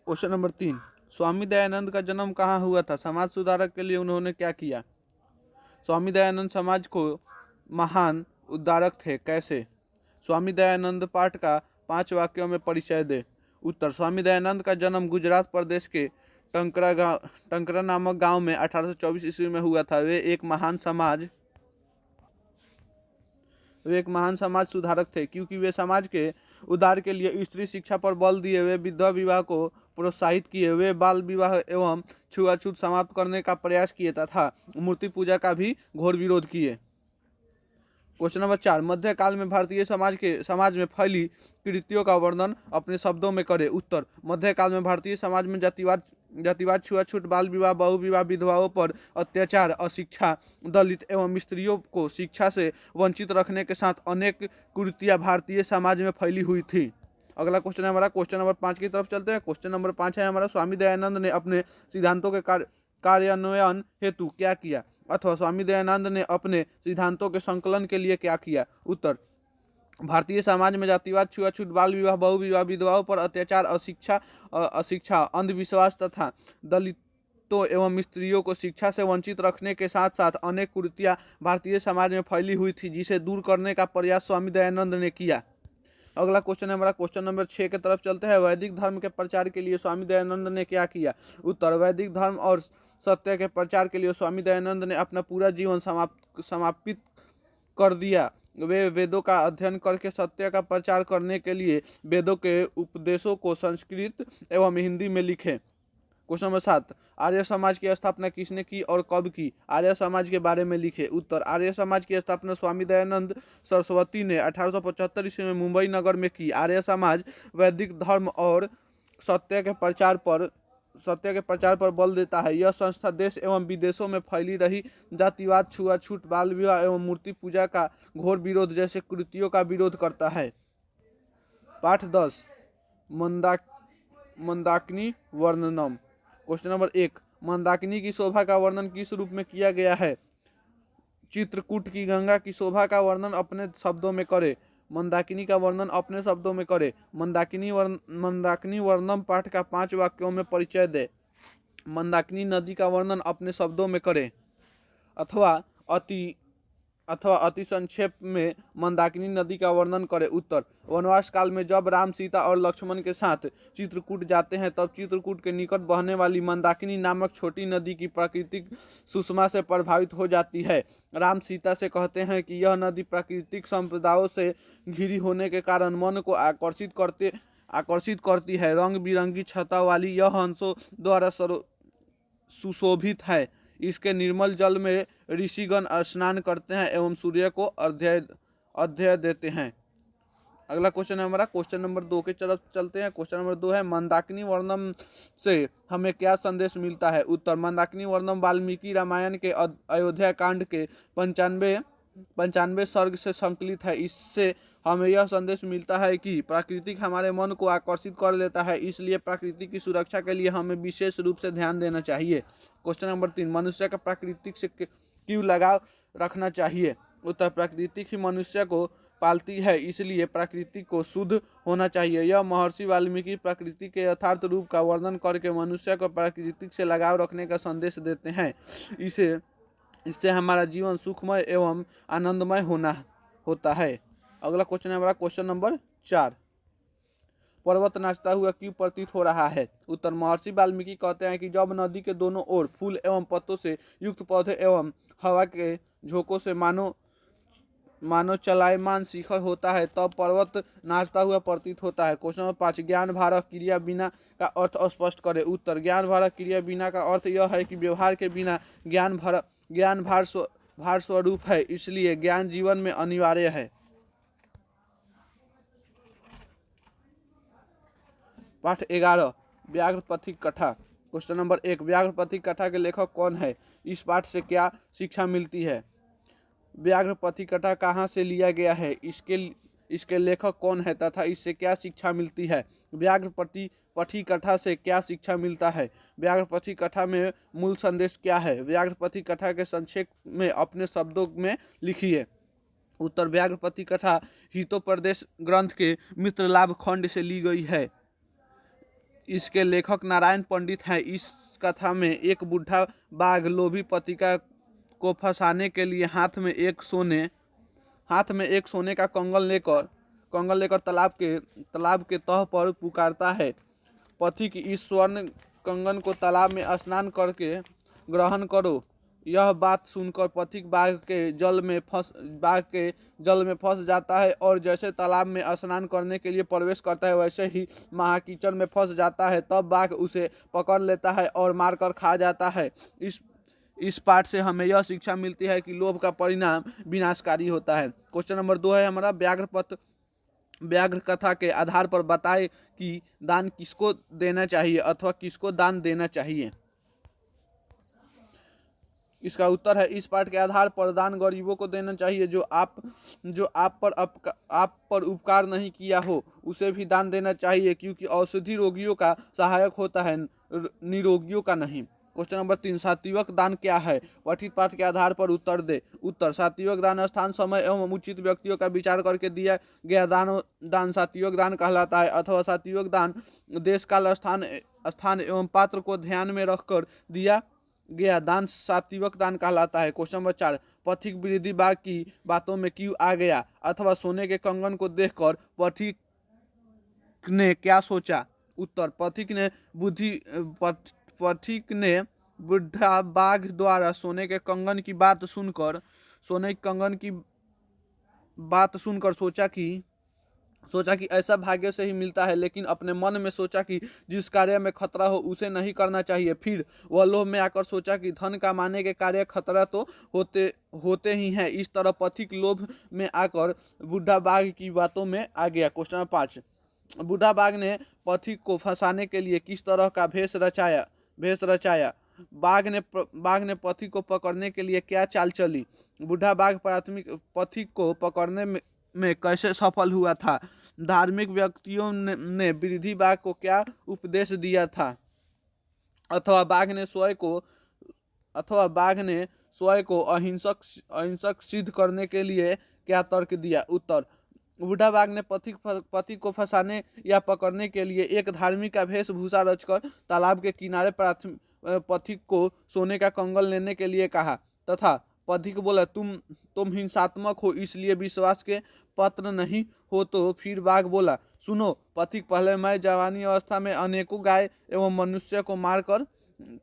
Question number 3, Swami Dayanand का जन्म कहाँ हुआ था? समाज सुधारक के लिए उन्होंने क्या किया? स्वामी दयानंद समाज को महान उद्धारक थे, कैसे? स्वामी दयानंद पाठ का 5 वाक्यों में परिचय दे। उत्तर, स्वामी दयानंद का जन्म गुजरात प्रदेश के टंकरा नामक गांव में 1824 ईस्वी में हुआ था। वे एक महान समाज सुधारक थे, क्योंकि वे समाज के उद्धार के लिए स्त्री शिक्षा पर बल दिए। वे विधवा विवाह को प्रोत्साहित किए। वे बाल विवाह एवं छुआछूत समाप्त करने का प्रयास किए तथा मूर्ति पूजा का भी घोर विरोध किए। क्वेश्चन नंबर 4, मध्यकाल में भारतीय समाज में फैली कुरीतियों का वर्णन अपने शब्दों में करें। उत्तर, मध्यकाल में भारतीय समाज में जातिवाद, छुआछूत, बाल विवाह, बहु विवाह, विधवाओं पर अत्याचार, अशिक्षा, दलित एवं स्त्रियों को शिक्षा से वंचित रखने के साथ अनेक कुरीतियां भारतीय समाज में फैली हुई थी। अगला क्वेश्चन है हमारा क्वेश्चन नंबर 5 की तरफ चलते हैं। क्वेश्चन नंबर 5 है हमारा, स्वामी दयानंद ने अपने सिद्धांतों के कार्यान्वयन हेतु क्या किया? अथवा स्वामी दयानंद ने अपने सिद्धांतों के संकलन के लिए क्या किया? उत्तर, भारतीय समाज में जातिवाद, छुआछूत, बाल विवाह, बहु विवाह, विधवाओं पर अत्याचार, अशिक्षा, अंधविश्वास तथा दलितों एवं स्त्रियों को शिक्षा से वंचित रखने के साथ साथ अनेक कुरीतियां भारतीय समाज में फैली हुई थी, जिसे दूर करने का प्रयास स्वामी दयानंद ने किया। अगला क्वेश्चन है हमारा क्वेश्चन नंबर 6 की तरफ चलते हैं। वैदिक धर्म के प्रचार के लिए स्वामी दयानंद ने क्या किया? उत्तर, वैदिक धर्म और सत्य के प्रचार के लिए स्वामी दयानंद ने अपना पूरा जीवन समापित कर दिया। वे वेदों का अध्ययन करके सत्य का प्रचार करने के लिए वेदों के उपदेशों को संस्कृत एवं हिंदी में लिखे। क्वेश्चन नंबर 7, आर्य समाज की स्थापना किसने की और कब की? आर्य समाज के बारे में लिखे। उत्तर, आर्य समाज की स्थापना स्वामी दयानंद सरस्वती ने 1875 ईस्वी में मुंबई नगर में की। आर्य समाज वैदिक धर्म और सत्य के प्रचार पर बल देता है। यह संस्था देश एवं विदेशों में फैली रही जातिवाद, छुआछूत, बाल विवाह एवं मूर्ति पूजा का घोर विरोध जैसे कुरीतियों का विरोध करता है। पाठ 10, मंदाकिनी वर्णनम। क्वेश्चन नंबर 1, मंदाकिनी की शोभा का वर्णन किस रूप में किया गया है? चित्रकूट की गंगा की शोभा का वर्णन अपने शब्दों में करें। मंदाकिनी का वर्णन अपने शब्दों में करें। मंदाकिनी वर्णन पाठ का 5 वाक्यों में परिचय दे। मंदाकिनी नदी का वर्णन अपने शब्दों में करें। अथवा अति संक्षेप में मंदाकिनी नदी का वर्णन करें। उत्तर, वनवास काल में जब राम, सीता और लक्ष्मण के साथ चित्रकूट जाते हैं, तब चित्रकूट के निकट बहने वाली मंदाकिनी नामक छोटी नदी की प्राकृतिक सुषमा से प्रभावित हो जाती है। राम सीता से कहते हैं कि यह नदी प्राकृतिक संपदाओं से घिरी होने के कारण मन को आकर्षित करती है। रंग बिरंगी छटा वाली यह हंसों द्वारा सुशोभित है। इसके निर्मल जल में ऋषिगण स्नान करते हैं एवं सूर्य को अर्घ्य देते हैं। अगला क्वेश्चन है हमारा क्वेश्चन नंबर 2 के तरफ चलते हैं। क्वेश्चन नंबर 2 है, मंदाकिनी वर्णन से हमें क्या संदेश मिलता है? उत्तर, मंदाकिनी वर्णन वाल्मीकि रामायण के अयोध्या कांड के 95 सर्ग से संकलित है। इससे हमें यह संदेश मिलता है कि प्रकृति हमारे मन को आकर्षित कर लेता है, इसलिए प्रकृति की सुरक्षा के लिए हमें विशेष रूप से ध्यान देना चाहिए। क्वेश्चन नंबर 3, मनुष्य का प्रकृति से क्यों लगाव रखना चाहिए? उत्तर, प्रकृति ही मनुष्य को पालती है, इसलिए प्रकृति को शुद्ध होना चाहिए। यह महर्षि वाल्मीकि प्रकृति के यथार्थ रूप का वर्णन करके मनुष्य को प्रकृति से लगाव रखने का संदेश देते हैं। इससे हमारा जीवन सुखमय एवं आनंदमय होता है। अगला क्वेश्चन है हमारा क्वेश्चन नंबर 4, पर्वत नाचता हुआ क्यों प्रतीत हो रहा है? उत्तर, महर्षि वाल्मीकि कहते हैं कि जब नदी के दोनों ओर फूल एवं पत्तों से युक्त पौधे एवं हवा के झोंकों से मानो चलायमान शिखर होता है, तब पर्वत नाचता हुआ प्रतीत होता है। क्वेश्चन नंबर 5, ज्ञान भारक क्रिया बिना का अर्थ स्पष्ट करें। उत्तर, ज्ञान भारक क्रिया बिना का अर्थ यह है कि व्यवहार के बिना ज्ञान भार स्वरूप है, इसलिए ज्ञान जीवन में अनिवार्य है। पाठ 11, व्याघ्रपथी कथा। क्वेश्चन नंबर 1, व्याघ्रपथी कथा के लेखक कौन है? इस पाठ से क्या शिक्षा मिलती है? व्याघ्रपथी कथा कहाँ से लिया गया है? इसके लेखक कौन है तथा इससे क्या शिक्षा मिलती है? व्याघ्रपथी कथा से क्या शिक्षा मिलता है? व्याघ्रपथी कथा में मूल संदेश क्या है? व्याघ्रपथी कथा के संक्षेप में अपने शब्दों में लिखिए। उत्तर, व्याघ्रपथी कथा हितोपदेश ग्रंथ के मित्रलाभ खंड से ली गई है। इसके लेखक नारायण पंडित हैं। इस कथा में एक बूढ़ा बाघ लोभी पतिका को फंसाने के लिए हाथ में एक सोने का कंगन लेकर तालाब के तह पर पुकारता है, पथिक इस स्वर्ण कंगन को तालाब में स्नान करके ग्रहण करो। यह बात सुनकर पथिक बाघ के जल में फंस जाता है और जैसे तालाब में स्नान करने के लिए प्रवेश करता है वैसे ही महाकीचड़ में फंस जाता है। तब बाघ उसे पकड़ लेता है और मारकर खा जाता है। इस पाठ से हमें यह शिक्षा मिलती है कि लोभ का परिणाम विनाशकारी होता है। क्वेश्चन नंबर 2 है हमारा, व्याघ्र कथा के आधार पर बताए कि दान किसको देना चाहिए अथवा किसको दान देना चाहिए। इसका उत्तर है, इस पाठ के आधार पर दान गरीबों को देना चाहिए। जो आप पर उपकार नहीं किया हो उसे भी दान देना चाहिए, क्योंकि औषधि रोगियों का सहायक होता है, निरोगियों का नहीं। क्वेश्चन नंबर 3, सात्विक दान क्या है? पठित पाठ के आधार पर उत्तर दे। उत्तर, सात्विक दान स्थान, समय एवं उचित व्यक्तियों का विचार करके दिया गया दान सात्विक दान कहलाता है, अथवा सात्विक दान देश काल स्थान एवं पात्र को ध्यान में रखकर दिया गया दान सात्विक दान कहलाता है। क्वेश्चन नंबर 4, पथिक वृद्धि बाघ की बातों में क्यों आ गया अथवा सोने के कंगन को देखकर पथिक ने क्या सोचा? उत्तर, पथिक ने बुढ़ा बाघ द्वारा सोने के कंगन की बात सुनकर सोचा कि ऐसा भाग्य से ही मिलता है, लेकिन अपने मन में सोचा कि जिस कार्य में खतरा हो उसे नहीं करना चाहिए। फिर वह लोभ में आकर सोचा कि धन कमाने के कार्य खतरा तो होते ही हैं। इस तरह पथिक लोभ में आकर बुढ़ा बाघ की बातों में आ गया। क्वेश्चन नंबर 5, बुढ़ा बाघ ने पथिक को फंसाने के लिए किस तरह का भेष रचाया? बाघ ने पथिक को पकड़ने के लिए क्या चाल चली? बुढ़ा बाघ पथिक को पकड़ने में कैसे सफल हुआ था? धार्मिक व्यक्तियों ने वृद्धि बाघ को क्या उपदेश दिया था? अथवा बाघ ने स्वयं को अहिंसक सिद्ध करने के लिए क्या तर्क दिया? उत्तर, बूढ़ा बाघ ने पथिक को फंसाने या पकड़ने के लिए एक धार्मिक का वेशभूषा रचकर तालाब के किनारे पथिक को सोने का कंगन लेने के लिए कहा, तथा पथिक बोला, तुम हिंसात्मक हो, इसलिए विश्वास के पात्र नहीं हो। तो फिर बाघ बोला, सुनो पथिक, पहले मैं जवानी अवस्था में अनेकों गाय एवं मनुष्य को मारकर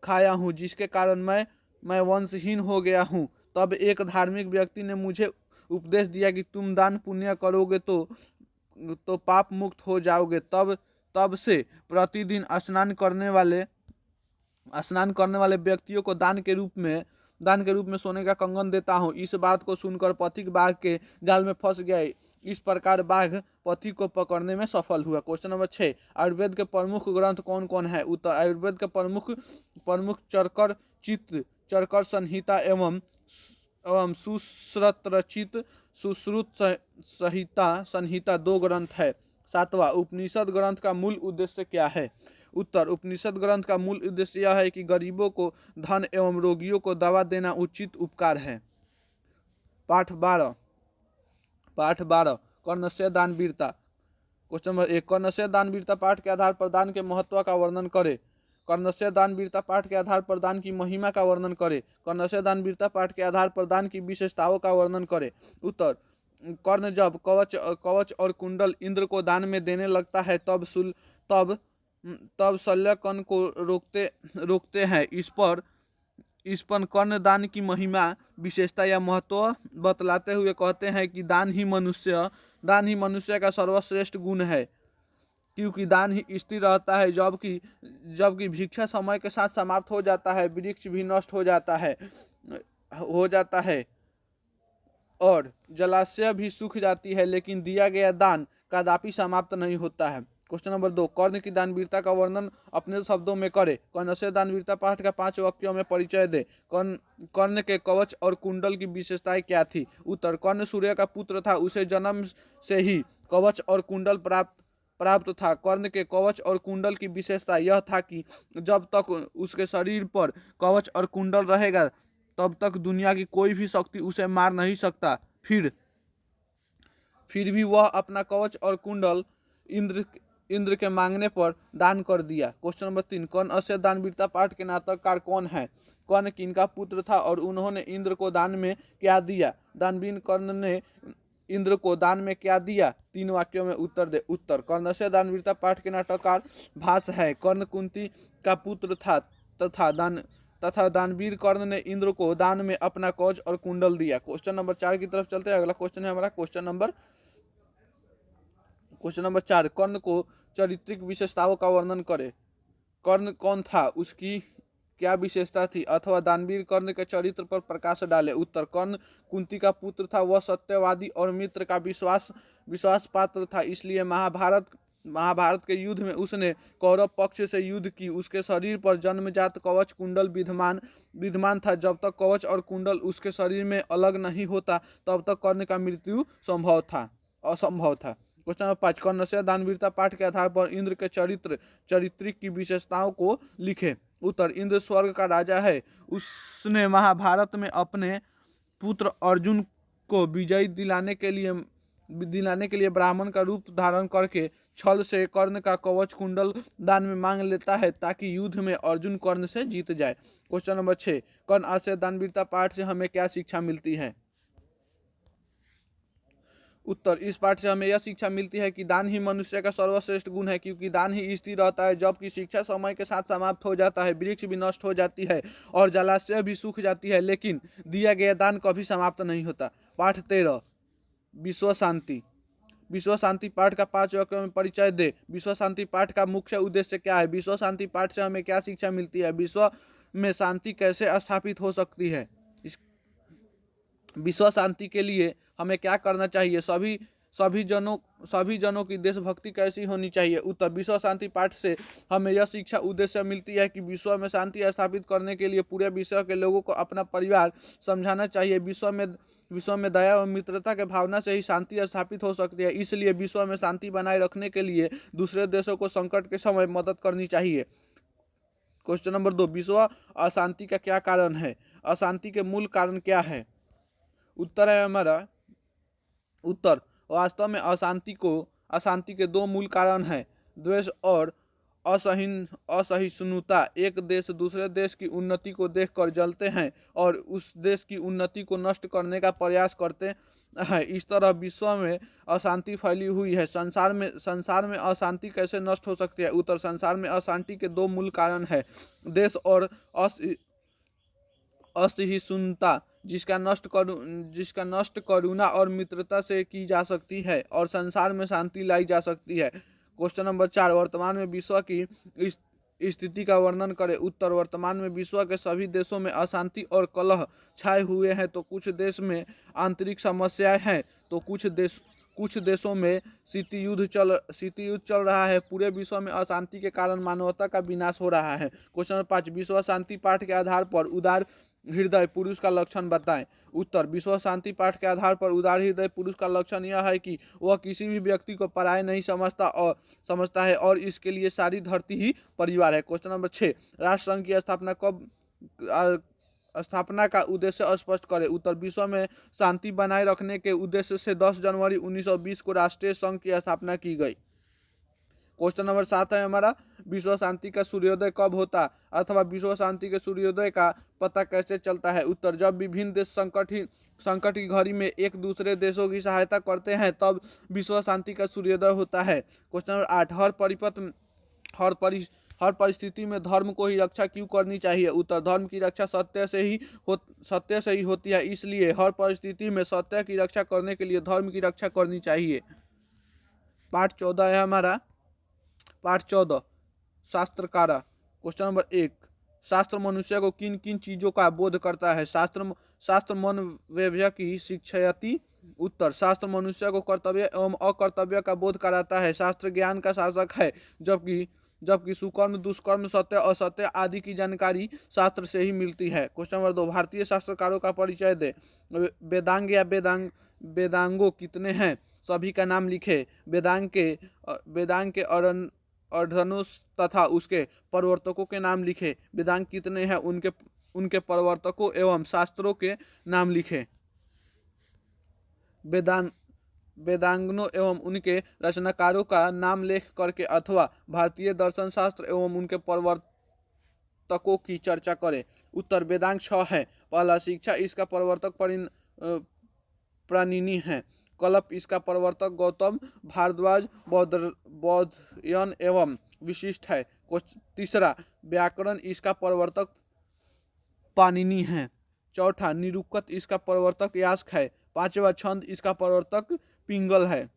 खाया हूँ, जिसके कारण मैं वंशहीन हो गया हूँ। तब एक धार्मिक व्यक्ति ने मुझे उपदेश दिया कि तुम दान पुण्य करोगे तो पाप मुक्त हो जाओगे। तब से प्रतिदिन स्नान करने वाले व्यक्तियों को दान के रूप में सोने का कंगन देता हूँ। इस बात को सुनकर पथिक बाघ के जाल में फंस गया। इस प्रकार बाघ पथिक को पकड़ने में सफल हुआ। क्वेश्चन नंबर 6, आयुर्वेद के प्रमुख ग्रंथ कौन कौन है? उत्तर, आयुर्वेद के प्रमुख चरकर संहिता एवं सुश्रुत संहिता 2 ग्रंथ है। 7वां, उपनिषद ग्रंथ का मूल उद्देश्य क्या है? उत्तर, उपनिषद ग्रंथ का मूल उद्देश्य यह है कि गरीबों को धन एवं रोगियों को दवा देना उचित उपकार है। पाठ 12 कर्णस्य दान वीरता। क्वेश्चन नंबर 1, कर्णस्य दान वीरता पाठ के आधार पर दान के महत्व का वर्णन करें। कर्णस्य दान वीरता पाठ के आधार पर दान की महिमा का वर्णन करें। कर्णस्य दान वीरता पाठ के आधार पर दान की विशेषताओं का वर्णन करें। उत्तर, कर्ण जब कवच और कुंडल इंद्र को दान में देने लगता है तब शल्यकर्ण को रोकते हैं। इस पर कर्ण दान की महिमा, विशेषता या महत्व बतलाते हुए कहते हैं कि दान ही मनुष्य का सर्वश्रेष्ठ गुण है, क्योंकि दान ही स्थिर रहता है, जबकि भिक्षा समय के साथ समाप्त हो जाता है, वृक्ष भी नष्ट हो जाता है और जलाशय भी सूख जाती है, लेकिन दिया गया दान कदापि समाप्त नहीं होता है। क्वेश्चन नंबर 2, कर्ण की दानवीरता का वर्णन अपने शब्दों में करें। कर्ण से दानवीरता पाठ का 5 वाक्यों में परिचय दे। कर्ण के कवच और कुंडल की विशेषताएं क्या थी? उत्तर, कर्ण सूर्य का पुत्र था, उसे जन्म से ही कवच और कुंडल प्राप्त था। कर्ण के कवच और कुंडल की विशेषता यह था कि जब तक उसके शरीर पर कवच और कुंडल रहेगा तब तक दुनिया की कोई भी शक्ति उसे मार नहीं सकता। फिर भी वह अपना कवच और कुंडल इंद्र के मांगने पर दान कर दिया। क्वेश्चन नंबर 3, कर्ण अस्य दानवीरता पाठ के नाटककार कौन है? कर्ण किनका पुत्र था और उन्होंने इंद्र को दान में क्या दिया? दानवीर कर्ण ने इंद्र को दान में क्या दिया? 3 वाक्यों में उत्तर दे। उत्तर, कर्ण अस्य दानवीरता पाठ के नाटककार भास है। कर्ण कुंती का पुत्र था तथा दानवीर कर्ण ने इंद्र को दान में अपना कवच और कुंडल दिया। क्वेश्चन नंबर 4 की तरफ चलते हैं। अगला क्वेश्चन है हमारा क्वेश्चन नंबर 4, कर्ण को चारित्रिक विशेषताओं का वर्णन करें। कर्ण कौन था, उसकी क्या विशेषता थी, अथवा दानवीर कर्ण के चरित्र पर प्रकाश डाले। उत्तर, कर्ण कुंती का पुत्र था, वह सत्यवादी और मित्र का विश्वास पात्र था, इसलिए महाभारत के युद्ध में उसने कौरव पक्ष से युद्ध की। उसके शरीर पर जन्मजात कवच कुंडल विद्यमान था। जब तक कवच और कुंडल उसके शरीर में अलग नहीं होता तब तक कर्ण का मृत्यु असंभव था। क्वेश्चन नंबर 5, कर्ण से दानवीरता पाठ के आधार पर इंद्र के चारित्रिक की विशेषताओं को लिखे। उत्तर, इंद्र स्वर्ग का राजा है। उसने महाभारत में अपने पुत्र अर्जुन को विजय दिलाने के लिए ब्राह्मण का रूप धारण करके छल से कर्ण का कवच कुंडल दान में मांग लेता है ताकि युद्ध में अर्जुन कर्ण से जीत जाए। क्वेश्चन नंबर 6, कर्ण अस्य दानवीरता पाठ से हमें क्या शिक्षा मिलती है? उत्तर, इस पाठ से हमें यह शिक्षा मिलती है कि दान ही मनुष्य का सर्वश्रेष्ठ गुण है, क्योंकि दान ही स्थिर रहता है, जबकि शिक्षा समय के साथ समाप्त हो जाता है। वृक्ष भी नष्ट हो जाती है और जलाशय भी सूख जाती है, लेकिन दिया गया दान कभी समाप्त नहीं होता। पाठ 13, विश्व शांति। विश्व शांति पाठ का 5 वाक्यों में परिचय दे। विश्व शांति पाठ का मुख्य उद्देश्य क्या है? विश्व शांति पाठ से हमें क्या शिक्षा मिलती है? विश्व में शांति कैसे स्थापित हो सकती है? विश्व शांति के लिए हमें क्या करना चाहिए? सभी जनों की देशभक्ति कैसी होनी चाहिए? उत्तर, विश्व शांति पाठ से हमें यह शिक्षा उद्देश्य मिलती है कि विश्व में शांति स्थापित करने के लिए पूरे विश्व के लोगों को अपना परिवार समझाना चाहिए। विश्व में दया और मित्रता के भावना से ही शांति स्थापित हो सकती है, इसलिए विश्व में शांति बनाए रखने के लिए दूसरे देशों को संकट के समय मदद करनी चाहिए। क्वेश्चन नंबर 2, विश्व अशांति का क्या कारण है? अशांति के मूल कारण क्या है? उत्तर है हमारा, उत्तर, वास्तव में अशांति के 2 मूल कारण हैं। द्वेष और असहिष्णुता। एक देश दूसरे देश की उन्नति को देखकर जलते हैं और उस देश की उन्नति को नष्ट करने का प्रयास करते हैं। इस तरह विश्व में अशांति फैली हुई है। संसार में अशांति कैसे नष्ट हो सकती है? उत्तर, संसार में अशांति के 2 मूल कारण हैं। देश और असहिष्णुता, जिसका नष्ट करुणा और मित्रता से की जा सकती है और संसार में शांति लाई जा सकती है। क्वेश्चन नंबर 4, वर्तमान में विश्व की स्थिति का वर्णन करें। उत्तर, वर्तमान में विश्व के सभी देशों में अशांति और कलह छाए हुए हैं। तो कुछ देश में आंतरिक समस्याएं हैं, तो कुछ देशों में शीत युद्ध चल रहा है। पूरे विश्व में अशांति के कारण मानवता का विनाश हो रहा है। क्वेश्चन नंबर 5, विश्व शांति पाठ के आधार पर उदार हृदय पुरुष का लक्षण बताएं। उत्तर, विश्व शांति पाठ के आधार पर उदार हृदय पुरुष का लक्षण यह है कि वह किसी भी व्यक्ति को पराया नहीं समझता है और इसके लिए सारी धरती ही परिवार है। क्वेश्चन नंबर 6, राष्ट्र संघ की स्थापना का उद्देश्य स्पष्ट करें। उत्तर, विश्व में शांति बनाए रखने के उद्देश्य से 10 जनवरी 1920 को राष्ट्रीय संघ की स्थापना की गई। क्वेश्चन नंबर 7 है हमारा, विश्व शांति का सूर्योदय कब होता अथवा विश्व शांति के सूर्योदय का पता कैसे चलता है? उत्तर, जब विभिन्न देश संकट की घड़ी में एक दूसरे देशों की सहायता करते हैं तब विश्व शांति का सूर्योदय होता है। क्वेश्चन नंबर 8, हर परिस्थिति में धर्म को ही रक्षा क्यों करनी चाहिए? उत्तर, धर्म की रक्षा सत्य से ही होती है, इसलिए हर परिस्थिति में सत्य की रक्षा करने के लिए धर्म की रक्षा करनी चाहिए। पाठ 14 है हमारा, पाठ 14, शास्त्रकारा। क्वेश्चन नंबर 1, शास्त्र मनुष्य को किन किन चीजों का बोध करता है? शास्त्र मन वैभव की शिक्षयति। उत्तर, शास्त्र मनुष्य को कर्तव्य एवं अकर्तव्य का बोध कराता है। शास्त्र ज्ञान का शासक है, जबकि सुकर्म दुष्कर्म सत्य असत्य आदि की जानकारी शास्त्र से ही मिलती है। क्वेश्चन नंबर 2, भारतीय शास्त्रकारों का परिचय दे। वेदांग या वेदांगों कितने हैं? सभी का नाम लिखे। वेदांग के अध्ययनों तथा उसके प्रवर्तकों के नाम लिखे। वेदांग कितने हैं? उनके प्रवर्तकों एवं शास्त्रों के नाम लिखे। वेदांगनों एवं उनके रचनाकारों का नाम लेख करके अथवा भारतीय दर्शन शास्त्र एवं उनके प्रवर्तकों की चर्चा करें। उत्तर वेदांग 6 है। पहला शिक्षा इसका प्रवर्तक प्राणिनि है। कल्प इसका प्रवर्तक गौतम भारद्वाज बौद्धयन एवं विशिष्ट है। तीसरा व्याकरण इसका प्रवर्तक पाणिनि है। चौथा निरुक्त इसका प्रवर्तक यास्क है। पांचवा छंद इसका प्रवर्तक पिंगल है।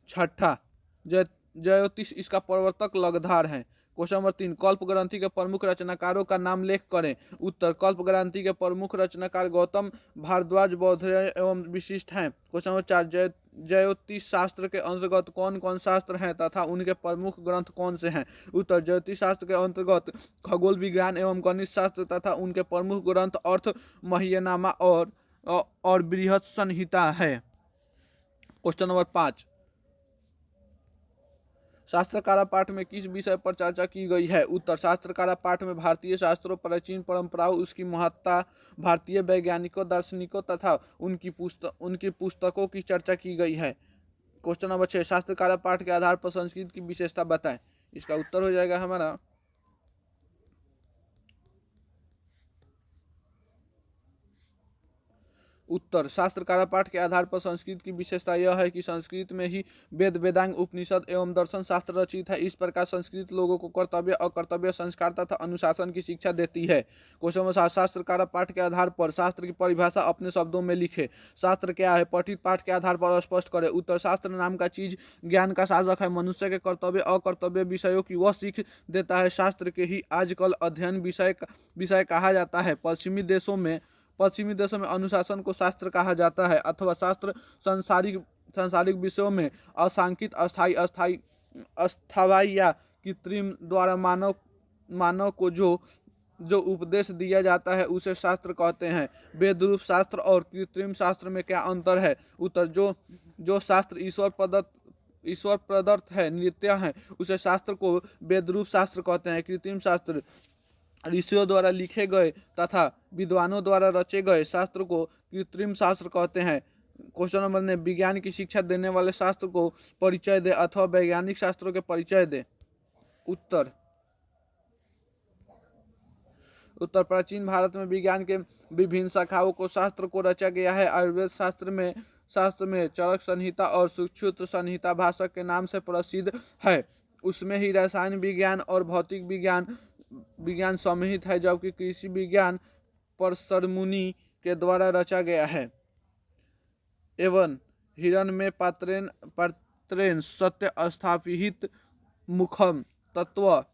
छठा ज्योतिष इसका प्रवर्तक लगधार है। क्वेश्चन नंबर 3 कल्प ग्रंथि के प्रमुख रचनाकारों का नाम लेख करें। उत्तर कल्प ग्रंथि के प्रमुख रचनाकार गौतम भारद्वाज बौद्धयन एवं विशिष्ट हैं। क्वेश्चन नंबर 4 ज्योतिष शास्त्र के अंतर्गत कौन कौन शास्त्र हैं तथा उनके प्रमुख ग्रंथ कौन से हैं। उत्तर ज्योतिष शास्त्र के अंतर्गत खगोल विज्ञान एवं गणित शास्त्र तथा उनके प्रमुख ग्रंथ अर्थ महियनामा और बृहत संहिता है। क्वेश्चन नंबर 5 शास्त्रकारा पाठ में किस विषय पर चर्चा की गई है। उत्तर शास्त्रकारा पाठ में भारतीय शास्त्रों, प्राचीन परंपराओं, उसकी महत्ता, भारतीय वैज्ञानिकों, दार्शनिकों तथा उनकी पुस्तकों की चर्चा की गई है। क्वेश्चन नंबर 6 शास्त्रकारा पाठ के आधार पर संस्कृत की विशेषता बताएं। इसका उत्तर हो जाएगा हमारा उत्तर शास्त्रकारा पाठ के आधार पर संस्कृत की विशेषता यह है कि संस्कृत में ही वेद, वेदांग, उपनिषद एवं दर्शन शास्त्र रचित है। इस प्रकार संस्कृत लोगों को कर्तव्य, अकर्तव्य, संस्कार तथा अनुशासन की शिक्षा देती है। क्वेश्चन नंबर 7 शास्त्रकारा पाठ के आधार पर शास्त्र की परिभाषा अपने शब्दों में लिखे। शास्त्र क्या है, पठित पाठ के आधार पर स्पष्ट करें। उत्तर शास्त्र नाम का चीज ज्ञान का साधक है। मनुष्य के कर्तव्य, अकर्तव्य विषयों की वह सीख देता है। शास्त्र के ही आजकल अध्ययन विषय कहा जाता है। पश्चिमी देशों में अनुशासन को शास्त्र कहा जाता है अथवा शास्त्र सांसारिक विषयों में असांख्यिक, अस्थायी या कृत्रिम द्वारा मानव को जो उपदेश दिया जाता है उसे शास्त्र कहते हैं। वेद रूप शास्त्र और कृत्रिम शास्त्र में क्या अंतर है। उत्तर जो शास्त्र ईश्वर प्रदत्त है, नित्य है, उसे शास्त्र को वेद रूप शास्त्र कहते हैं। कृत्रिम शास्त्र ऋषियों द्वारा लिखे गए तथा विद्वानों द्वारा रचे गए शास्त्र को कृत्रिम शास्त्र कहते हैं। क्वेश्चन नंबर ने विज्ञान की शिक्षा देने वाले शास्त्र को परिचय दे अथवा वैज्ञानिक शास्त्रों के परिचय दे। उत्तर प्राचीन भारत में विज्ञान के विभिन्न शाखाओं को शास्त्र को रचा गया है। आयुर्वेद शास्त्र में चरक संहिता और सूक्ष्म संहिता भाषक के नाम से प्रसिद्ध है। उसमें ही रसायन विज्ञान और भौतिक विज्ञान सम्मिलित है, जबकि कृषि विज्ञान परशुरामुनि के द्वारा रचा गया है। एवं हिरण में पात्रेण सत्य स्थापित मुखम तत्व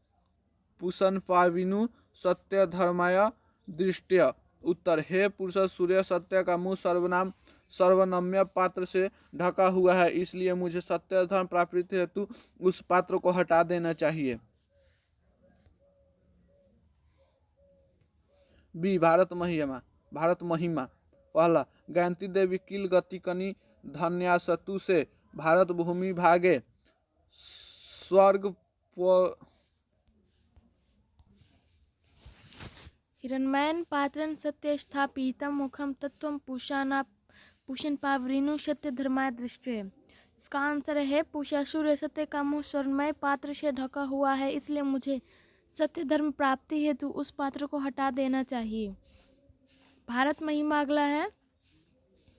पुषण पाविनु सत्य धर्माय दृष्टि। उत्तर हे पुरुष, सूर्य सत्य का मुंह सर्वनम्य पात्र से ढका हुआ है, इसलिए मुझे सत्य धर्म प्राप्ति हेतु उस पात्र को हटा देना चाहिए। बी भारत महिमा। पहला गायत्री देवी किल गति कनि धन्यासतु से भारत भूमि भागे स्वर्ग हिरण्मयन पात्रं सत्य स्थापितं मुखम तत्वं पुषण पावरिनु सत्य धर्माय दृष्टि। इसका आंसर है पूषा सूर्य सत्य का मुंह स्वर्णमय पात्र से ढका हुआ है, इसलिए मुझे सत्य धर्म प्राप्ति हेतु उस पात्र को हटा देना चाहिए। भारत महिमा अगला है।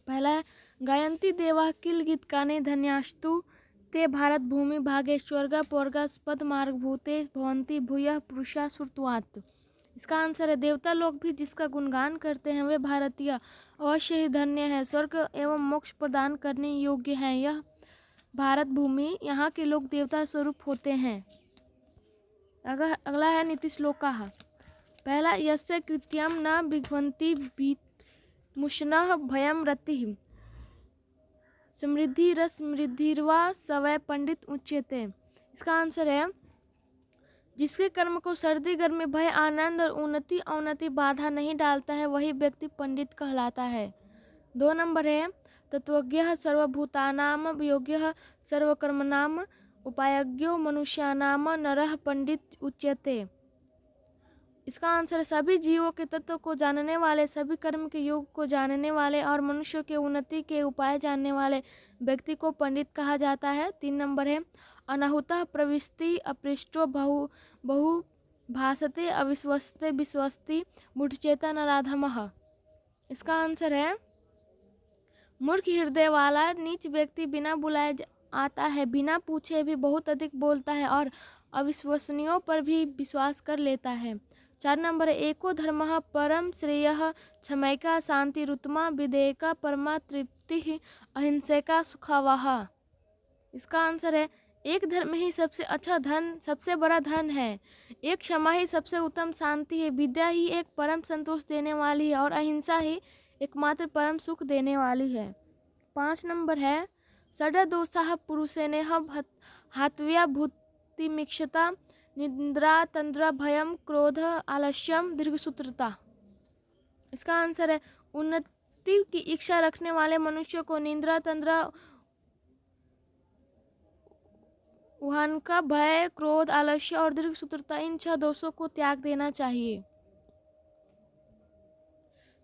पहला है गायन्ति देवा किल गीतकाने धन्यास्तु ते भारत भूमि भागे स्वर्गा पौर्गा पद मार्ग भूते भवंती भूयः पुरुषा श्रुत्वात्। इसका आंसर है देवता लोग भी जिसका गुणगान करते हैं वे भारतीय अवश्य ही धन्य है, स्वर्ग एवं मोक्ष प्रदान करने योग्य है। यह भारत भूमि, यहाँ के लोग देवता स्वरूप होते हैं। अगला है नीति श्लोकाः। पहला यस्य कृत्यं न विघ्नन्ति मुष्णः भयं रतिः समृद्धिर्वा सवै पंडित उच्यते। इसका आंसर है जिसके कर्म को सर्दी गर्मी भय आनंद और उन्नति अवनति बाधा नहीं डालता है वही व्यक्ति पंडित कहलाता है। 2 नंबर है तत्वज्ञः सर्वभूतानां योग्यः सर्वकर्मणां उपायज्ञो मनुष्याणां नरः पंडित उच्यते। इसका आंसर है सभी जीवों के तत्व को जानने वाले, सभी कर्म के योग को जानने वाले और मनुष्य के उन्नति के उपाय जानने वाले व्यक्ति को पंडित कहा जाता है। 3 नंबर है अनाहुतः प्रविष्टि अपृष्टो बहु भासते अविश्वस्ते विश्वस्ति मूढ़चेता नराधमः। इसका आंसर है मूर्ख हृदय वाला नीच व्यक्ति बिना बुलाए आता है, बिना पूछे भी बहुत अधिक बोलता है और अविश्वसनीयों पर भी विश्वास कर लेता है। 4 नंबर है एको धर्मः परम श्रेयः क्षमैका शांतिरुत्तमा विधेयका परमा तृप्ति अहिंसैका सुखावह। इसका आंसर है एक धर्म ही सबसे अच्छा धन, सबसे बड़ा धन है। एक क्षमा ही सबसे उत्तम शांति है। विद्या ही एक परम संतोष देने वाली है और अहिंसा ही एकमात्र परम सुख देने वाली है। 5 नंबर है षड्दोषाः पुरुषेणेह हात्व्या भूतिमीक्षता निद्रा तंद्रा भयम क्रोध आलस्यम दीर्घसूत्रता। इसका आंसर है उन्नति की इच्छा रखने वाले मनुष्य को निद्रा तंद्रा उहान का भय, क्रोध, आलस्य और दीर्घसूत्रता इन 6 दोषों को त्याग देना चाहिए।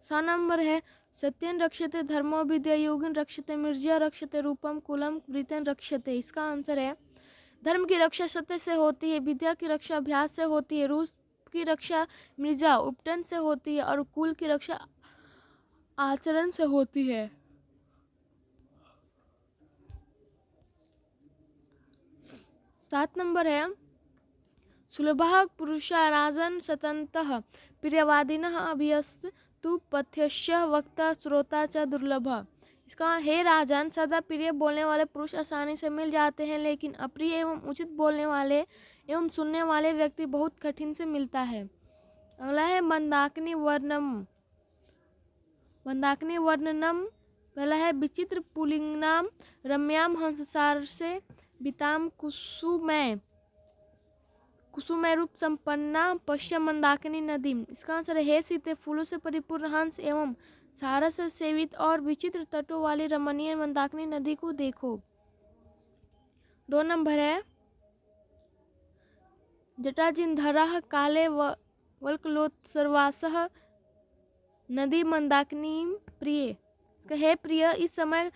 6 नंबर है सत्यन रक्षते धर्मो विद्या योगिन रक्षते मिर्जा रक्षते रूपम कुलम वृतन रक्षते। इसका आंसर है धर्म की रक्षा सत्य से होती है, विद्या की रक्षा अभ्यास से होती है, रूप की रक्षा मिर्जा उपटन से होती है और कुल की रक्षा आचरण से होती है। 7 नंबर है सुलभः पुरुषा राजन सतन्तः प्रियवादिनः अभियस्तु पथ्यस्य वक्ता श्रोता च दुर्लभ। इसका हे राजन सदा प्रिय बोलने वाले पुरुष आसानी से मिल जाते हैं, लेकिन अप्रिय एवं उचित बोलने वाले एवं सुनने वाले व्यक्ति बहुत कठिन से मिलता है। अगला है मंदाकिनी वर्णम। मंदाकिनी वर्णनम पहला है विचित्र पुलिंगनाम रम्याम हंससार से बिताम कुसुमय रूप संपन्ना पश्चिम मंदाकिनी नदी। इसका आंसर है हे सीते फूलों से परिपूर्ण हंस एवं सारस से सेवित और विचित्र तटों वाली रमणीय मंदाकिनी नदी को देखो। 2 नंबर है जटाजिन्धरः काले वल्कलोत्सर्वासः नदी मंदाकिनी प्रिय। इसका हे प्रिय इस समय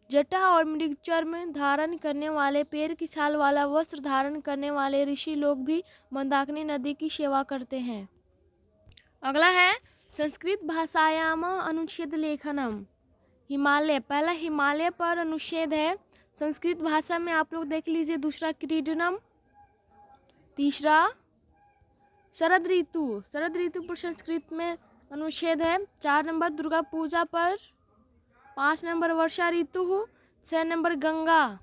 जटा और मृगचर्म धारण करने वाले पेड़ की छाल वाला वस्त्र धारण करने वाले ऋषि लोग भी मंदाकिनी नदी की सेवा करते हैं। अगला है संस्कृत भाषायाम अनुच्छेद लेखनम। हिमालय पहला हिमालय पर अनुच्छेद है संस्कृत भाषा में, आप लोग देख लीजिए। दूसरा क्रीडनम, तीसरा शरद ऋतु, शरद ऋतु पर संस्कृत में अनुच्छेद है। 4 नंबर दुर्गा पूजा पर, 5 नंबर वर्षा ऋतु, 6 नंबर गंगा,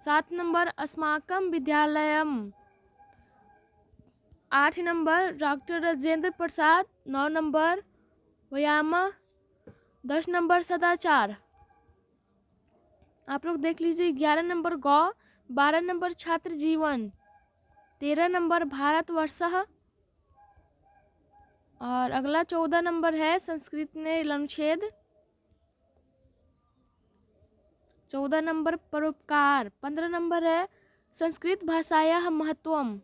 7 नंबर अस्माकं Vidyalayam, 8 number doctor Rajendra Prasad, 9 number व्यायाम, 10 नंबर सदाचार। आप लोग देख लीजिए। 11 नंबर गौ, 12 नंबर छात्र जीवन, 13 नंबर भारतवर्ष और अगला 14 नंबर है संस्कृत में अनुच्छेद। 14 नंबर परोपकार। 15 नंबर है संस्कृत भाषायाः महत्वम।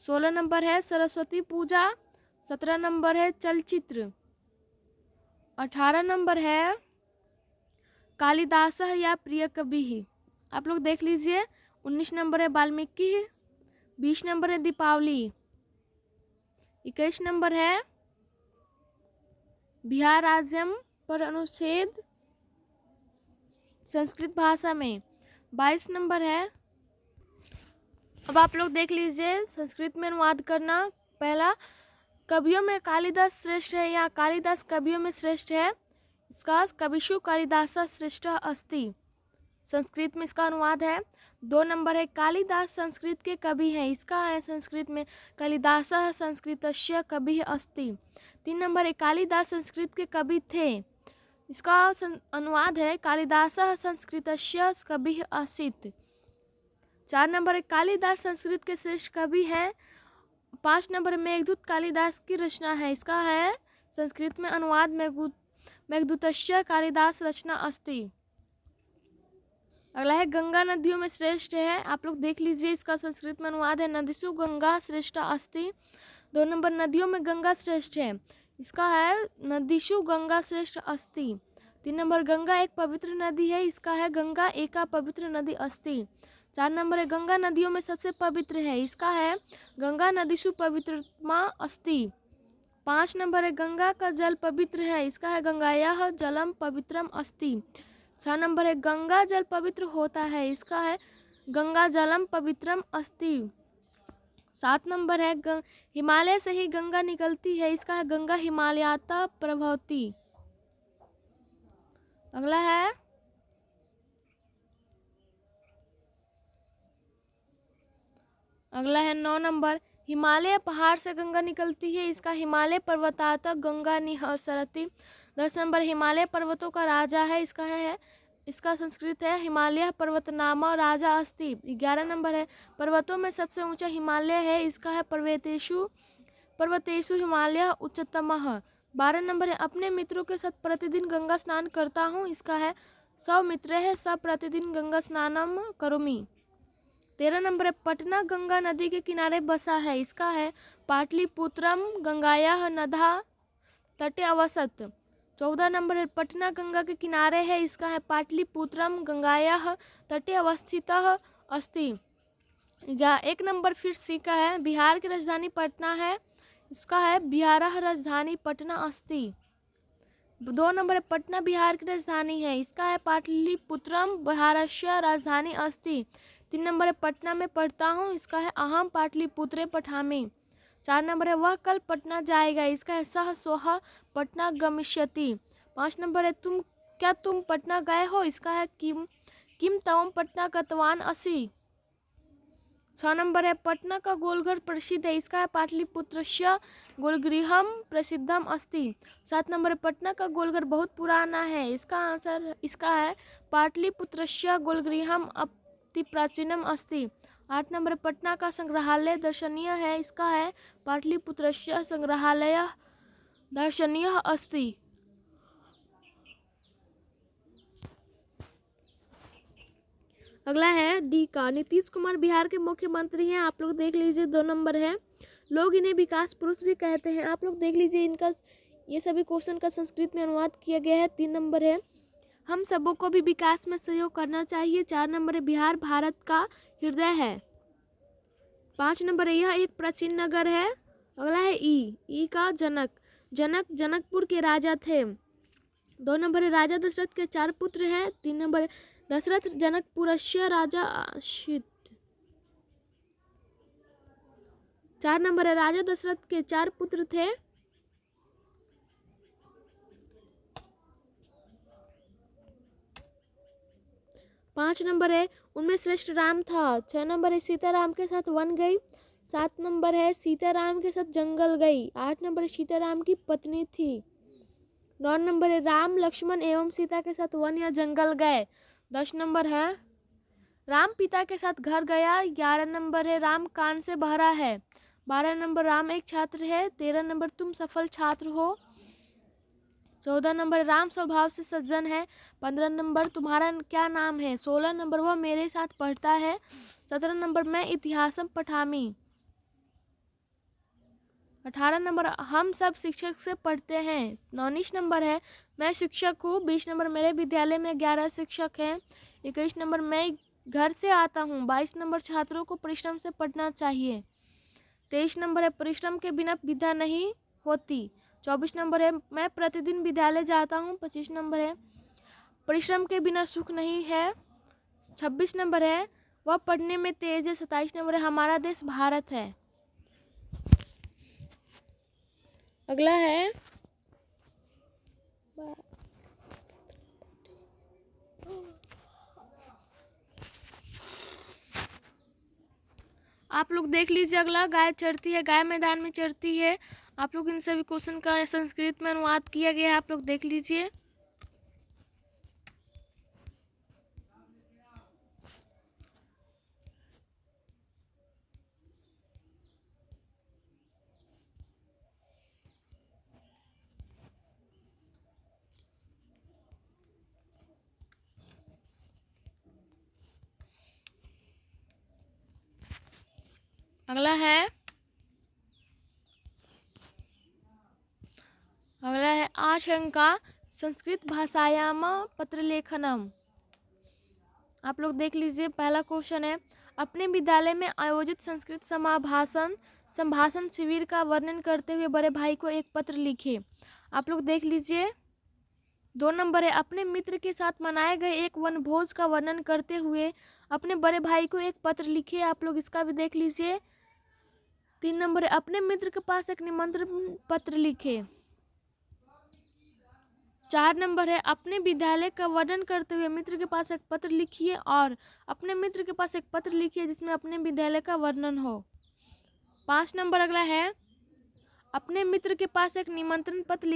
16 नंबर है सरस्वती पूजा। 17 नंबर है चलचित्र। 18 नंबर है कालिदासः या प्रिय कवि। आप लोग देख लीजिए। 19 नंबर है वाल्मीकि। 20 नंबर है दीपावली। 21 नंबर है बिहार राज्यम पर अनुच्छेद संस्कृत भाषा में। 22 नंबर है, अब आप लोग देख लीजिए संस्कृत में अनुवाद करना। पहला कवियों में कालिदास श्रेष्ठ है या कालिदास कवियों में श्रेष्ठ है। इसका कविषु कालिदास श्रेष्ठ अस्ति, संस्कृत में इसका अनुवाद है। 2 नंबर है कालिदास संस्कृत के कवि हैं। इसका है संस्कृत में कालिदास संस्कृतस्य कवि अस्ति। 3 नंबर है कालिदास संस्कृत के कवि थे। इसका अनुवाद है कालिदास संस्कृतस्य कवि आसीत्। 4 नंबर है कालिदास संस्कृत के श्रेष्ठ कवि हैं। 5 नंबर मेघदूत कालिदास की रचना है। इसका है संस्कृत में अनुवाद मेघदूतस्य कालिदास रचना अस्ति। अगला है गंगा नदियों में श्रेष्ठ है, आप लोग देख लीजिए, इसका संस्कृत में अनुवाद है नदीषु गंगा श्रेष्ठ अस्ति। 2 नंबर नदियों में गंगा श्रेष्ठ है, इसका है नदीषु गंगा श्रेष्ठ अस्ति। 3 नंबर गंगा एक पवित्र नदी है, इसका है गंगा एका पवित्र नदी अस्ति। 4 नंबर है गंगा नदियों में सबसे पवित्र है, इसका है गंगा नदीषु पवित्रमा अस्ति। 5 नंबर है गंगा का जल पवित्र है, इसका है गंगायाः जलम पवित्रम अस्ति। 6 नंबर है गंगा जल पवित्र होता है, इसका है गंगा जलम पवित्रम अस्ति। 7 नंबर है हिमालय से ही गंगा निकलती है, इसका है गंगा हिमालयाता प्रभवती। अगला है अगला है 9 नंबर हिमालय पहाड़ से गंगा निकलती है, इसका हिमालय पर्वतात गंगा निःसरति। 10 नंबर हिमालय पर्वतों का राजा है, इसका संस्कृत है हिमालय पर्वत नाम राजा अस्ति। 11 नंबर है पर्वतों में सबसे ऊंचा हिमालय है, इसका है पर्वतेषु हिमालय उच्चतमः। 12 नंबर है अपने मित्रों के साथ प्रतिदिन गंगा स्नान करता हूँ, इसका है सौ मित्र है सब प्रतिदिन गंगा स्नानम करोमि। 13 नंबर है पटना गंगा नदी के किनारे बसा है, इसका है पाटलिपुत्रम गंगायाः नदा तटे अवसत। 14 नंबर है पटना गंगा के किनारे है, इसका है पाटलिपुत्रम गंगायाः तटे अवस्थितः अस्ति। 1 नंबर फिर सी का है बिहार की राजधानी पटना है, इसका है बिहारः राजधानी पटना अस्ति। 2 नंबर है पटना बिहार की राजधानी है, इसका है पाटलिपुत्रम बिहारस्य राजधानी अस्ति। 3 नंबर है पटना में पढ़ता हूँ, इसका है अहम पाटलिपुत्रे पठामि। 4 नंबर है वह कल पटना जाएगा, इसका है सह सोह पटना गमिष्यति। 5 नंबर है तुम पटना गए हो, इसका है किम तवम पटना गतवान असि। 6 नंबर है पटना का गोलघर प्रसिद्ध है, इसका है पाटलिपुत्रस्य गोलगृहम प्रसिद्धम अस्ति। 7 नंबर है पटना का गोलघर बहुत पुराना है, इसका आंसर इसका है पाटलिपुत्रस्य गोलगृहम अति प्राचीनम अस्ति। 8 नंबर पटना का संग्रहालय दर्शनीय है, इसका है पाटलिपुत्रस्य संग्रहालय दर्शनीय अस्ति। अगला है डी का नीतीश कुमार बिहार के मुख्यमंत्री हैं, आप लोग देख लीजिए। 2 नंबर है लोग इन्हें विकास पुरुष भी कहते हैं, आप लोग देख लीजिए, इनका ये सभी क्वेश्चन का संस्कृत में अनुवाद किया गया है। 3 नंबर है हम सबों को भी विकास में सहयोग करना चाहिए। 4 नंबर है बिहार भारत का हृदय है। 5 नंबर है यह एक प्राचीन नगर है। अगला है ई का जनकपुर के राजा थे। 2 नंबर है राजा दशरथ के 4 पुत्र हैं। 3 नंबर है दशरथ जनकपुरस्य राजा आशित। 4 नंबर है राजा दशरथ के 4 पुत्र थे। 5 नंबर है उनमें श्रेष्ठ राम था। 6 नंबर है सीताराम के साथ वन गई। 7 नंबर है सीताराम के साथ जंगल गई। 8 नंबर है सीताराम की पत्नी थी। 9 नंबर है राम लक्ष्मण एवं सीता के साथ वन या जंगल गए। 10 नंबर है राम पिता के साथ घर गया। 11 नंबर है राम कान से बहरा है। 12 नंबर राम एक छात्र है। 13 नंबर तुम सफल छात्र हो। 14 नंबर राम स्वभाव से सज्जन है। 15 नंबर तुम्हारा क्या नाम है। 16 नंबर वह मेरे साथ पढ़ता है। 17 नंबर मैं इतिहासम पठामी। 18 नंबर हम सब शिक्षक से पढ़ते हैं। 19 नंबर है मैं शिक्षक हूँ। 20 नंबर मेरे विद्यालय में 11 शिक्षक हैं। 21 नंबर मैं घर से आता हूँ। 22 नंबर छात्रों को परिश्रम से पढ़ना चाहिए। 23 नंबर है परिश्रम के बिना विद्या नहीं होती। 24 नंबर है मैं प्रतिदिन विद्यालय जाता हूँ। 25 नंबर है परिश्रम के बिना सुख नहीं है। 26 नंबर है वह पढ़ने में तेज है। 27 नंबर है हमारा देश भारत है। अगला है आप लोग देख लीजिए। अगला गाय चरती है, गाय मैदान में चरती है। आप लोग इन सभी क्वेश्चन का संस्कृत में अनुवाद किया गया है, आप लोग देख लीजिए। अगला है आशंका संस्कृत भाषायाम पत्रलेखनम। आप लोग देख लीजिए, पहला क्वेश्चन है, अपने विद्यालय में आयोजित संस्कृत संभाषण शिविर का वर्णन करते हुए बड़े भाई को एक पत्र लिखे। आप लोग देख लीजिए। 2 नंबर है, अपने मित्र के साथ मनाए गए एक वनभोज का वर्णन करते हुए अपने बड़े भाई को एक पत्र लिखे। आप लोग इसका भी देख लीजिए। 3 नंबर है, अपने मित्र के पास एक निमंत्रण पत्र लिखे। 4 नंबर है, अपने विद्यालय का वर्णन करते हुए मित्र के पास एक पत्र लिखिए और अपने मित्र के पास एक पत्र लिखिए जिसमें अपने विद्यालय का वर्णन हो। 5 नंबर अगला है, अपने मित्र के पास एक निमंत्रण पत्र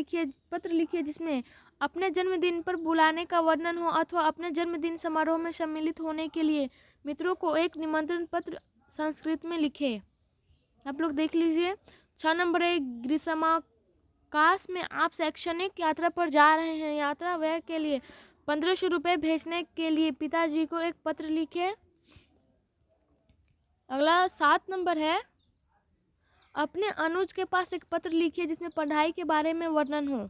लिखिए जिसमें अपने जन्मदिन पर बुलाने का वर्णन हो अथवा अपने जन्मदिन समारोह में सम्मिलित होने के लिए मित्रों को एक निमंत्रण पत्र संस्कृत में लिखे। आप लोग देख लीजिए। 6 नंबर है, ग्रीष्मावकाश में आप शैक्षणिक यात्रा पर जा रहे हैं, यात्रा व्यय के लिए 1500 रुपये भेजने के लिए पिताजी को एक पत्र लिखे। अगला 7 नंबर है, अपने अनुज के पास एक पत्र लिखिए जिसमें पढ़ाई के बारे में वर्णन हो।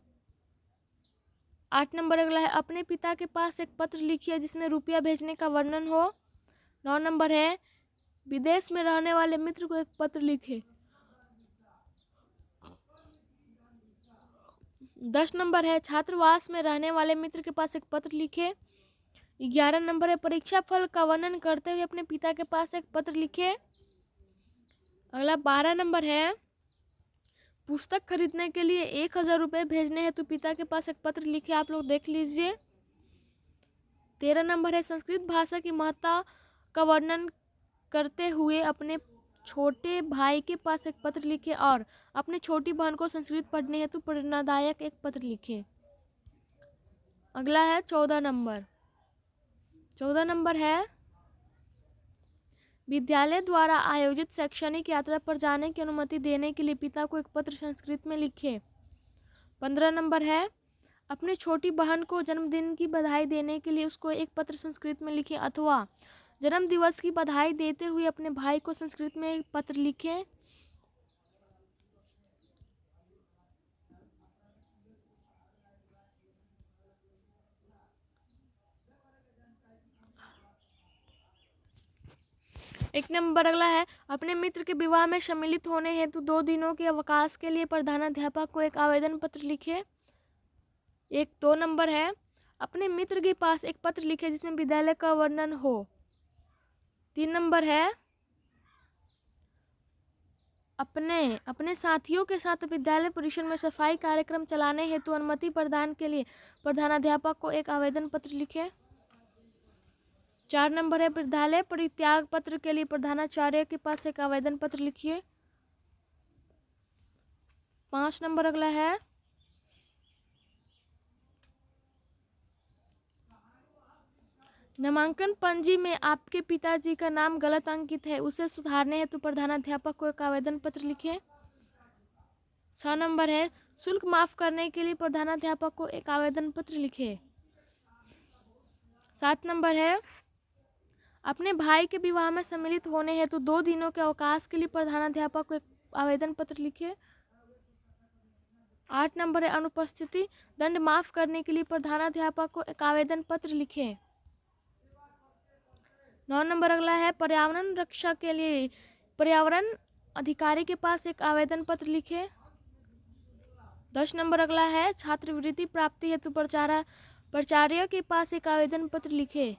8 नंबर अगला है, अपने पिता के पास एक पत्र लिखिए जिसमें रुपया भेजने का वर्णन हो। 9 नंबर है, विदेश में रहने वाले मित्र को एक पत्र लिखे। 10 नंबर है, छात्रावास में रहने वाले मित्र के पास एक पत्र लिखे। 11 नंबर है, परीक्षा फल का वर्णन करते हुए अपने पिता के पास एक पत्र लिखे। अगला 12 नंबर है, पुस्तक खरीदने के लिए 1000 रुपये भेजने हेतु पिता के पास एक पत्र लिखे। आप लोग देख लीजिए। 13 नंबर है, संस्कृत भाषा की महत्ता का वर्णन करते हुए अपने छोटे भाई के पास एक पत्र लिखे और अपने छोटी बहन को संस्कृत पढ़ने हेतु प्रेरणादायक एक पत्र लिखे। अगला है 14 नंबर। 14 नंबर है, विद्यालय द्वारा आयोजित शैक्षणिक यात्रा पर जाने की अनुमति देने के लिए पिता को एक पत्र संस्कृत में लिखे। 15 नंबर है, अपने छोटी बहन को जन्मदिन की बधाई देने के लिए उसको एक पत्र संस्कृत में लिखे अथवा जन्म दिवस की बधाई देते हुए अपने भाई को संस्कृत में एक पत्र लिखे। एक नंबर अगला है, अपने मित्र के विवाह में सम्मिलित होने हेतु 2 दिनों के अवकाश के लिए प्रधानाध्यापक को एक आवेदन पत्र लिखे। 2 नंबर है, अपने मित्र के पास एक पत्र लिखे जिसमें विद्यालय का वर्णन हो। 3 नंबर है, अपने साथियों के साथ विद्यालय परिसर में सफाई कार्यक्रम चलाने हेतु अनुमति प्रदान के लिए प्रधानाध्यापक को एक आवेदन पत्र लिखे। 4 नंबर है, विद्यालय परित्याग पत्र के लिए प्रधानाचार्य के पास एक आवेदन पत्र लिखिए। 5 नंबर अगला है, नामांकन पंजी में आपके पिताजी का नाम गलत अंकित है, उसे सुधारने हेतु प्रधानाध्यापक को एक आवेदन पत्र लिखिए। 6 नंबर है, शुल्क माफ करने के लिए प्रधानाध्यापक को एक आवेदन पत्र लिखे। 7 नंबर है, अपने भाई के विवाह में सम्मिलित होने हेतु 2 दिनों के अवकाश के लिए प्रधानाध्यापक को एक आवेदन पत्र लिखे। 8 नंबर है, अनुपस्थिति दंड माफ करने के लिए प्रधानाध्यापक को एक आवेदन पत्र लिखे। 9 नंबर अगला है, पर्यावरण रक्षा के लिए पर्यावरण अधिकारी के पास एक आवेदन पत्र लिखे। 10 नंबर अगला है, छात्रवृत्ति प्राप्ति हेतु प्राचार्य के पास एक आवेदन पत्र लिखे।